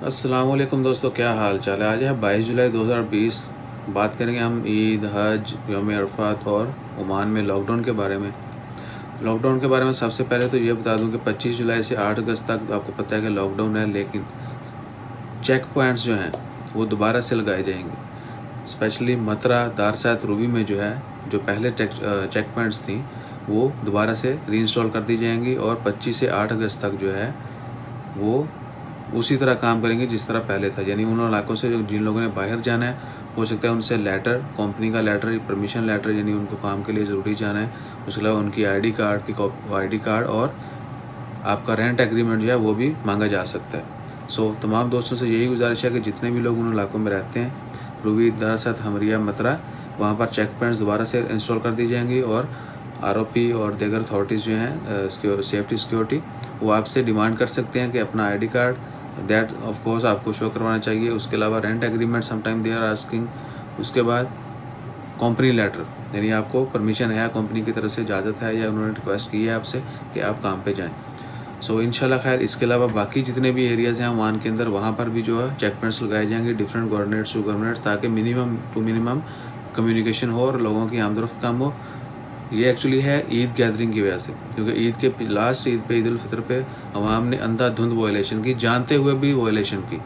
अस्सलाम वालेकुम दोस्तों, क्या हाल चाल है। आज है 22 जुलाई 2020। बात करेंगे हम ईद, हज, यौम अरफात और ओमान में लॉकडाउन के बारे में। लॉकडाउन के बारे में सबसे पहले तो ये बता दूं कि 25 जुलाई से 8 अगस्त तक आपको पता है कि लॉकडाउन है, लेकिन चेक पॉइंट्स जो हैं वो दोबारा से लगाए जाएंगे। स्पेशली मतरा, दारसात, रूबी में जो है, जो पहले चेक पॉइंट्स थी वो दोबारा से रीइंस्टॉल कर दी जाएंगी और 25 से 8 अगस्त तक जो है वो उसी तरह काम करेंगे जिस तरह पहले था। यानी उन इलाकों से जिन लोगों ने बाहर जाना है, हो सकता है उनसे लेटर, कंपनी का लेटर, परमिशन लेटर, यानी उनको काम के लिए ज़रूरी जाना है। उसके अलावा उनकी आईडी कार्ड और आपका रेंट एग्रीमेंट जो है वो भी मांगा जा सकता है। तमाम दोस्तों से यही गुजारिश है कि जितने भी लोग उन इलाकों में रहते हैं, रूबी, दारसात, हमरिया, मतरा, वहाँ पर चेक पॉइंट्स दोबारा से इंस्टॉल कर दी जाएंगी और आरओपी और दीगर अथॉरिटीज़ जो हैं सेफ्टी सिक्योरिटी, वो आपसे डिमांड कर सकते हैं कि अपना ID card that of course आपको शो करवाना चाहिए। उसके अलावा rent agreement sometime they are asking. उसके बाद कंपनी लेटर, यानी आपको परमिशन है, कंपनी की तरफ से इजाज़त है या उन्होंने रिक्वेस्ट की है आपसे कि आप काम पे जाएं। इंशाल्लाह खैर। इसके अलावा बाकी जितने भी एरियाज़ हैं ओमान के अंदर, वहाँ पर भी जो है चेक पॉइंट्स लगाए जाएंगे डिफरेंट गवर्नमेंट्स टू गवर्नमेंट्स, ताकि मिनिमम टू मिनिमम कम्युनिकेशन हो और लोगों की आमदरफ्त कम हो। ये एक्चुअली है ईद गैदरिंग की वजह से, क्योंकि ईद के लास्ट ईद पे, ईद उल फितर पे अवाम ने अंधाधुंध वॉयलेशन की, जानते हुए भी वॉयलेशन की।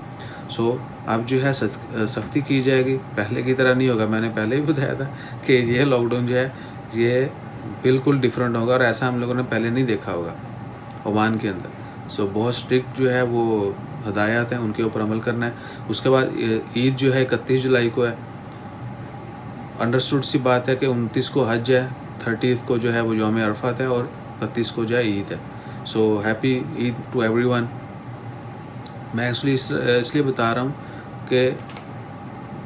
अब जो है सख्ती की जाएगी, पहले की तरह नहीं होगा। मैंने पहले भी बताया था कि ये लॉकडाउन जो है ये बिल्कुल डिफरेंट होगा और ऐसा हम लोगों ने पहले नहीं देखा होगा ओमान के अंदर। बहुत स्ट्रिक्ट जो है वो हदायत हैं, उनके ऊपर अमल करना है। उसके बाद ईद जो है 31 जुलाई को है। अंडरस्टूड सी बात है कि 29 को हज है, 30 को जो है वो यौम अरफात है और 31 को जो है ईद है। Happy Eid to everyone. मैं एक्चुअली इसलिए बता रहा हूँ कि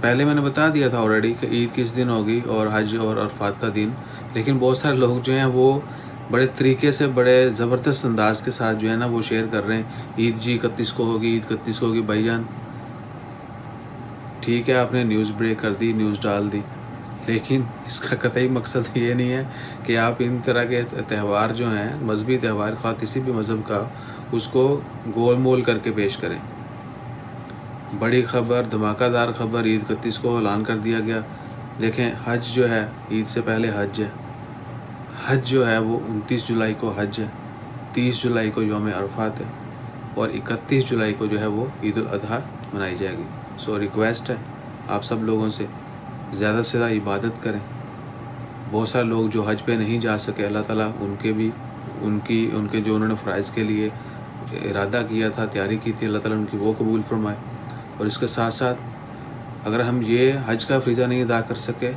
पहले मैंने बता दिया था ऑलरेडी कि ईद किस दिन होगी और हज और अरफात का दिन, लेकिन बहुत सारे लोग जो हैं वो बड़े तरीके से, बड़े ज़बरदस्त अंदाज के साथ जो है ना वो शेयर कर रहे हैं, ईद जी 31 को होगी, ईद 31 को होगी। भाईजान ठीक है, आपने न्यूज़ ब्रेक कर दी, न्यूज़ डाल दी, लेकिन इसका कतई मकसद ये नहीं है कि आप इन तरह के त्यौहार जो हैं, मजहबी त्यौहार खा किसी भी मज़हब का, उसको गोल मोल करके पेश करें। बड़ी खबर, धमाकेदार खबर, ईद 31 को ऐलान कर दिया गया। देखें, हज जो है, ईद से पहले हज है। हज जो है वो 29 जुलाई को हज है, 30 जुलाई को यौम अरफात है और 31 जुलाई को जो है वो ईद उल अजहा मनाई जाएगी। रिक्वेस्ट है आप सब लोगों से, ज़्यादा से ज़्यादा इबादत करें। बहुत सारे लोग जो हज पे नहीं जा सके, अल्लाह ताला उनके जो उन्होंने फ़राइज़ के लिए इरादा किया था, तैयारी की थी, अल्लाह ताला उनकी वो कबूल फरमाए। और इसके साथ साथ अगर हम ये हज का फ़रीज़ा नहीं अदा कर सके,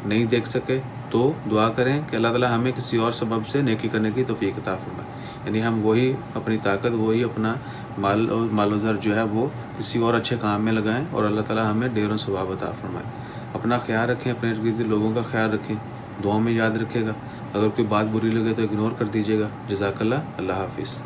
नहीं देख सके, तो दुआ करें कि अल्लाह ताला हमें किसी और सबब से नेकी करने की तौफीक अता फरमाए। यानी हम वही अपनी ताकत, वही अपना माल व ज़र जो है वो किसी और अच्छे काम में लगाएं और अल्लाह ताला हमें ढेरों सवाब अता फरमाए। अपना ख्याल रखें, अपने इर्द गिर्द लोगों का ख्याल रखें, दुआ में याद रखेगा। अगर कोई बात बुरी लगे तो इग्नोर कर दीजिएगा। जज़ाकल्लाह। अल्लाह हाफिज़।